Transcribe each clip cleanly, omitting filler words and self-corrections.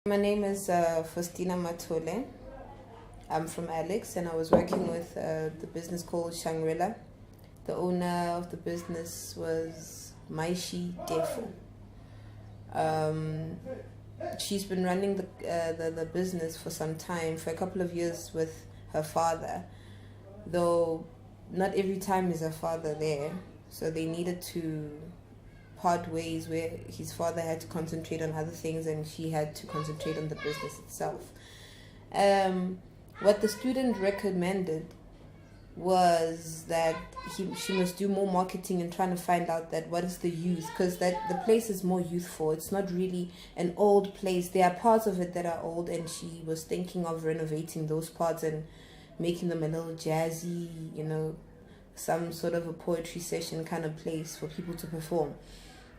My name is Phostinah Matole. I'm from Alex, and I was working with the business called Shangrila. The owner of the business was Maishi Defo. She's been running the business for some time, for a couple of years with her father, though not every time is her father there, so they needed to part ways where his father had to concentrate on other things and she had to concentrate on the business itself. What the student recommended was that she must do more marketing and trying to find out that what is the youth, because that the place is more youthful. It's not really an old place. There are parts of it that are old, and she was thinking of renovating those parts and making them a little jazzy, some sort of a poetry session kind of place for people to perform.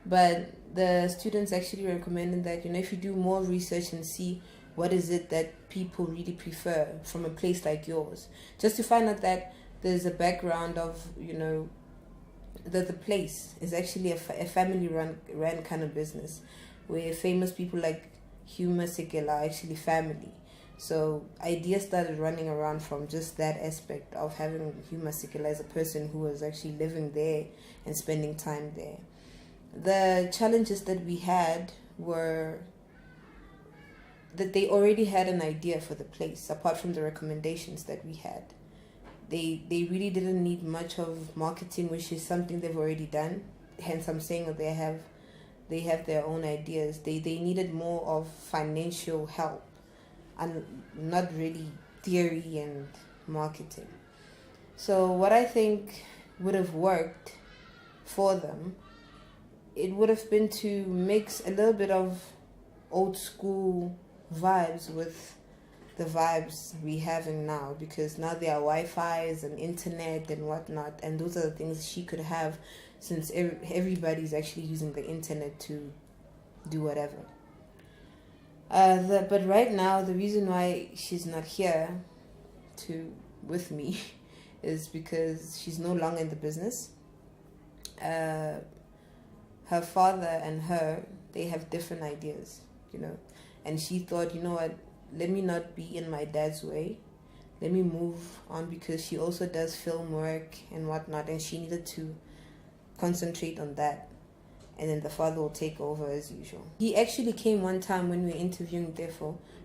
But the students actually recommended that, if you do more research and see what is it that people really prefer from a place like yours, just to find out that there's a background of, that the place is actually a family run kind of business, where famous people like Hugh Masekela are actually family. So ideas started running around from just that aspect of having Hugh Masekela as a person who was actually living there and spending time there. The challenges that we had were that they already had an idea for the place, apart from the recommendations that we had. They really didn't need much of marketing, which is something they've already done. Hence, I'm saying that they have their own ideas. They needed more of financial help and not really theory and marketing. So what I think would have worked for them, it would have been to mix a little bit of old school vibes with the vibes we having now, because now there are Wi-Fi's and internet and whatnot, and those are the things she could have, since everybody's actually using the internet to do whatever. But right now, the reason why she's not here with me is because she's no longer in the business. Her father and her, they have different ideas, and she thought, what, let me not be in my dad's way, let me move on, because she also does film work and whatnot, and she needed to concentrate on that, and then the father will take over as usual. He actually came one time when we were interviewing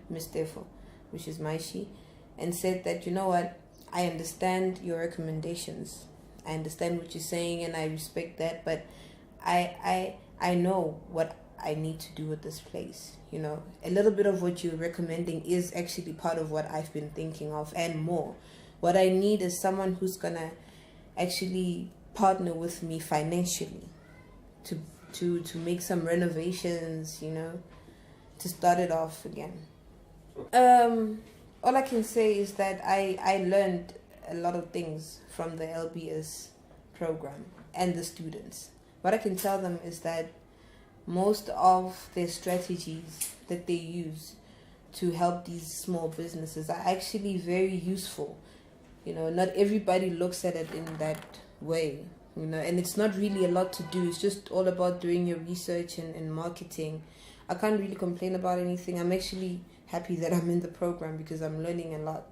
Miss Defo, which is Maishi, and said that, what, I understand your recommendations, I understand what you're saying, and I respect that, but I know what I need to do with this place. A little bit of what you're recommending is actually part of what I've been thinking of and more. What I need is someone who's gonna actually partner with me financially to make some renovations, to start it off again. All I can say is that I learned a lot of things from the LBS program and the students. What I can tell them is that most of their strategies that they use to help these small businesses are actually very useful. Not everybody looks at it in that way, and it's not really a lot to do. It's just all about doing your research and marketing. I can't really complain about anything. I'm actually happy that I'm in the program because I'm learning a lot.